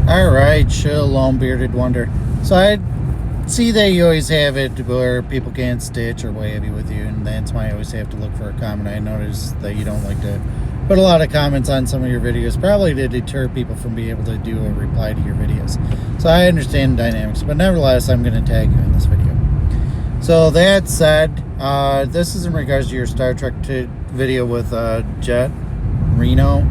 Alright, Shalom, Bearded Wonder. So I see that you always have it where people can't stitch or what have you with you, and that's why I always have to look for a comment. I notice that you don't like to put a lot of comments on some of your videos, probably to deter people from being able to do a reply to your videos. So I understand the dynamics, but nevertheless, I'm going to tag you in this video. So that said, this is in regards to your Star Trek video with Jet Reno.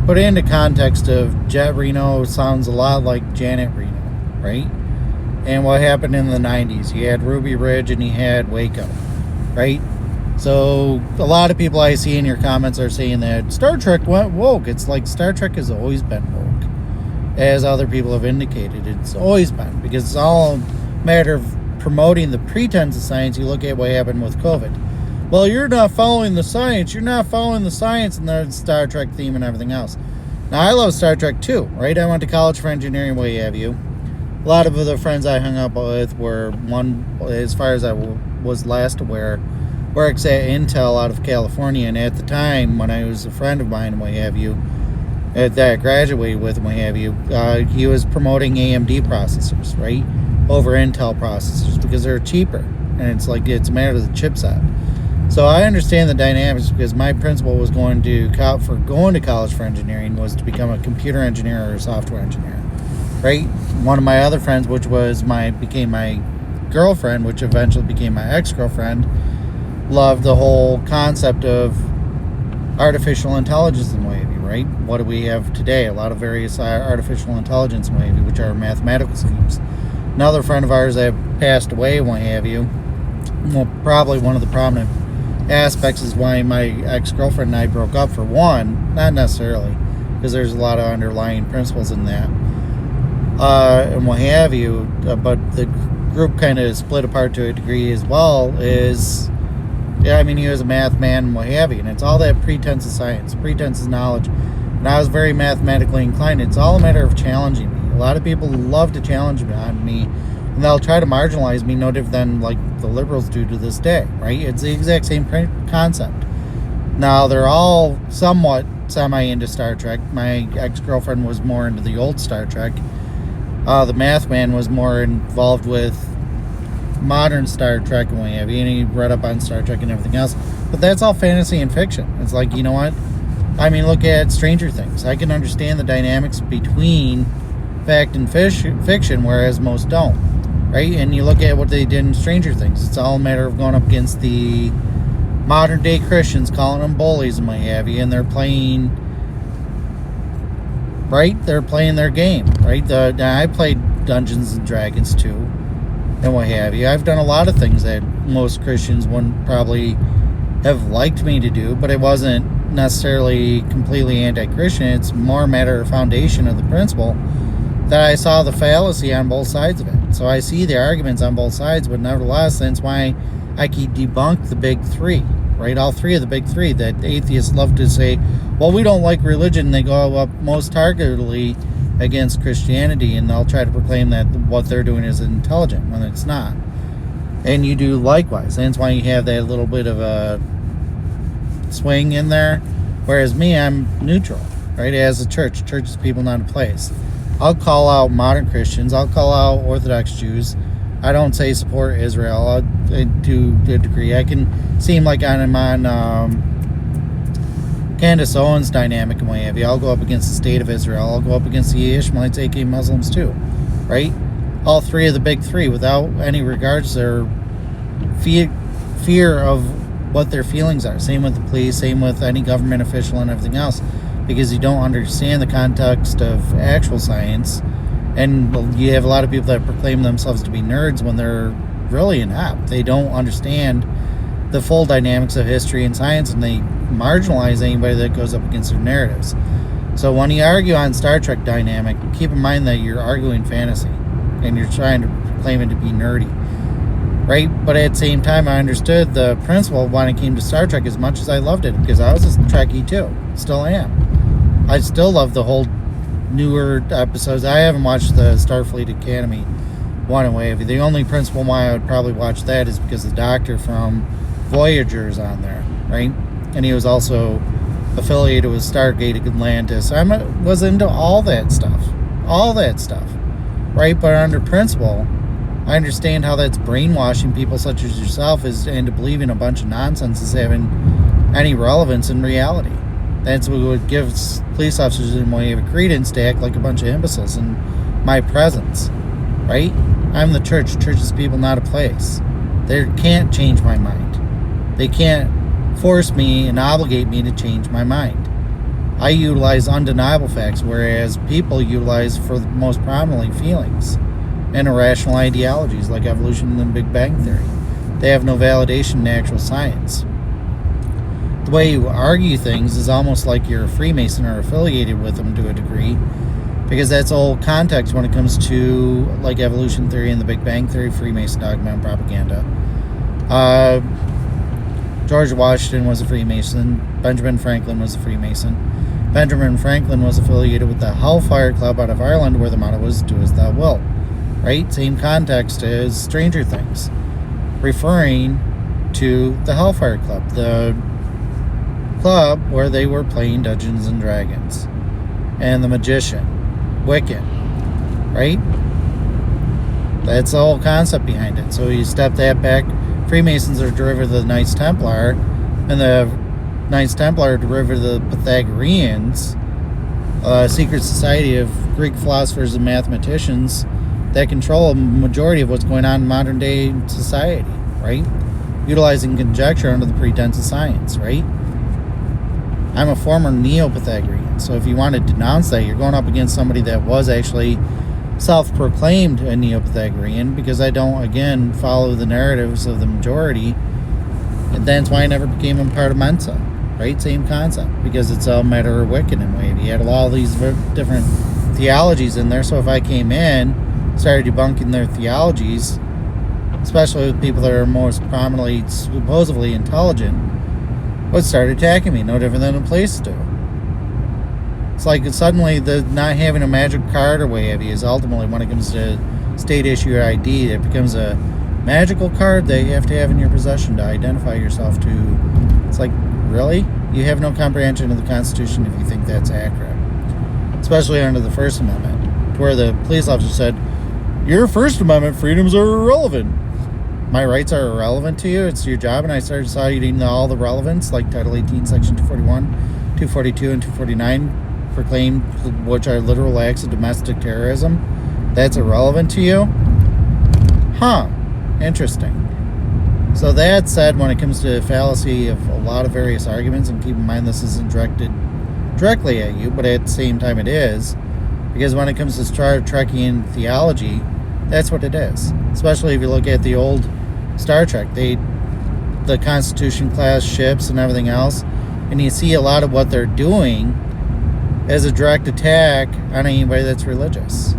Put it into context of Jet Reno sounds a lot like Janet Reno, right? And what happened in the 90s, you had Ruby Ridge and you had Waco, right? So a lot of people I see in your comments are saying that Star Trek went woke. It's like Star Trek has always been woke, as other people have indicated. It's always been, because it's all a matter of promoting the pretense of science. You look at what happened with COVID. Well, you're not following the science. You're not following the science and the Star Trek theme and everything else. Now, I love Star Trek too, right? I went to college for engineering, what have you. A lot of the friends I hung up with were, one, as far as I was last aware, works at Intel out of California. And at the time, when I was a friend of mine and what have you, that I graduated with and what have you, he was promoting AMD processors, right? Over Intel processors because they're cheaper. And it's like, it's a matter of the chipset. So I understand the dynamics, because my principal was going to college for engineering was to become a computer engineer or a software engineer, right? One of my other friends, which was became my girlfriend, which eventually became my ex-girlfriend, loved the whole concept of artificial intelligence and what have you, right? What do we have today? A lot of various artificial intelligence and what have you, which are mathematical schemes. Another friend of ours that passed away and what have you, well, probably one of the prominent aspects is why my ex-girlfriend and I broke up, for one, not necessarily, because there's a lot of underlying principles in that, and what have you, but the group kind of split apart to a degree as well. Yeah, I mean, he was a math man and what have you, and it's all that pretense of science, pretense of knowledge, and I was very mathematically inclined. It's all a matter of challenging me. A lot of people love to challenge me, and they'll try to marginalize me, no different than like the liberals do to this day, right? It's the exact same concept. Now, they're all somewhat semi into Star Trek. My ex-girlfriend was more into the old Star Trek. The math man was more involved with modern Star Trek and what have you, and he read up on Star Trek and everything else. But that's all fantasy and fiction. It's like, you know what? I mean, look at Stranger Things. I can understand the dynamics between fact and fiction, whereas most don't. Right? And you look at what they did in Stranger Things. It's all a matter of going up against the modern day Christians, calling them bullies and what have you, and they're playing, right? They're playing their game, right? I played Dungeons and Dragons too, and what have you. I've done a lot of things that most Christians wouldn't probably have liked me to do, but it wasn't necessarily completely anti-Christian. It's more a matter of foundation of the principle that I saw the fallacy on both sides of it. So I see the arguments on both sides, but nevertheless, that's why I keep debunk the big three, right? All three of the big three that atheists love to say, well, we don't like religion. They go up most targetedly against Christianity, and they'll try to proclaim that what they're doing is intelligent when it's not. And you do likewise. That's why you have that little bit of a swing in there. Whereas me, I'm neutral, right? As a church is people, not a place. I'll call out modern Christians. I'll call out Orthodox Jews. I don't say support Israel to a degree. I can seem like I'm on Candace Owens' dynamic and what have you. I'll go up against the state of Israel. I'll go up against the Ishmaelites, aka Muslims too, right? All three of the big three, without any regards to their fear of what their feelings are. Same with the police, same with any government official and everything else. Because you don't understand the context of actual science, and you have a lot of people that proclaim themselves to be nerds when they're really inept. They don't understand the full dynamics of history and science, and they marginalize anybody that goes up against their narratives. So when you argue on Star Trek dynamic, keep in mind that you're arguing fantasy, and you're trying to proclaim it to be nerdy, right? But at the same time, I understood the principle when it came to Star Trek as much as I loved it, because I was a Trekkie too, still am. I still love the whole newer episodes. I haven't watched the Starfleet Academy one and wave. The only principle why I would probably watch that is because the doctor from Voyager is on there, right? And he was also affiliated with Stargate Atlantis. I was into all that stuff. all that stuff, right? But under principle, I understand how that's brainwashing people such as yourself into believing a bunch of nonsense is having any relevance in reality. That's what would give police officers in way of a credence to act like a bunch of imbeciles in my presence, right? I'm the church. Church is people, not a place. They can't change my mind. They can't force me and obligate me to change my mind. I utilize undeniable facts, whereas people utilize, for the most prominently, feelings and irrational ideologies like evolution and the Big Bang Theory. They have no validation in actual science. The way you argue things is almost like you're a Freemason or affiliated with them to a degree, because that's all context when it comes to like evolution theory and the Big Bang Theory, Freemason dogma and propaganda. George Washington was a Freemason. Benjamin Franklin was a Freemason. Benjamin Franklin was affiliated with the Hellfire Club out of Ireland, where the motto was "Do as thou wilt." Right? Same context as Stranger Things, referring to the Hellfire Club, the club where they were playing Dungeons and Dragons, and the magician, Wiccan, right? That's the whole concept behind it. So you step that back. Freemasons are derivative of the Knights Templar, and the Knights Templar are derivative of the Pythagoreans, a secret society of Greek philosophers and mathematicians that control a majority of what's going on in modern day society, right? Utilizing conjecture under the pretense of science, right? I'm a former Neo-Pythagorean, so if you want to denounce that, you're going up against somebody that was actually self-proclaimed a Neo-Pythagorean, because I don't, again, follow the narratives of the majority, and that's why I never became a part of Mensa, right? Same concept, because it's all matter of Wiccan and wave. You had all these different theologies in there, so if I came in, started debunking their theologies, especially with people that are most prominently supposedly intelligent, would start attacking me, no different than a police do. It's like suddenly the not having a magic card or what have you is ultimately, when it comes to state issue ID, it becomes a magical card that you have to have in your possession to identify yourself to. It's like, really? You have no comprehension of the Constitution if you think that's accurate. Especially under the First Amendment, where the police officer said, your First Amendment freedoms are irrelevant. My rights are irrelevant to you. It's your job. And I started citing all the relevance, like Title 18, Section 241, 242, and 249, proclaimed, which are literal acts of domestic terrorism. That's irrelevant to you? Huh. Interesting. So that said, when it comes to the fallacy of a lot of various arguments, and keep in mind this isn't directed directly at you, but at the same time it is, because when it comes to Star Trekian theology, that's what it is. Especially if you look at the old Star Trek, the Constitution class ships and everything else, and you see a lot of what they're doing as a direct attack on anybody that's religious.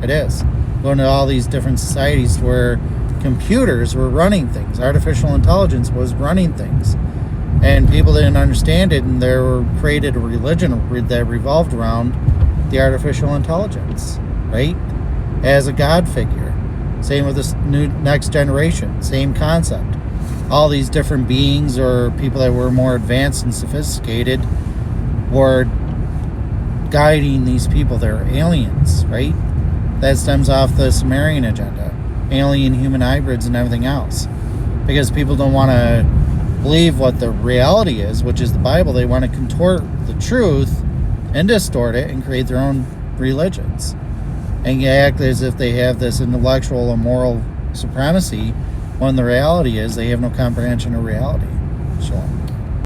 It is. Going to all these different societies where computers were running things, artificial intelligence was running things, and people didn't understand it, and there were created a religion that revolved around the artificial intelligence, right? As a god figure. Same with this new next generation, same concept. All these different beings or people that were more advanced and sophisticated were guiding these people. They're aliens, right? That stems off the Sumerian agenda, alien human hybrids and everything else. Because people don't want to believe what the reality is, which is the Bible. They want to contort the truth and distort it and create their own religions, and act as if they have this intellectual or moral supremacy, when the reality is they have no comprehension of reality. Sure.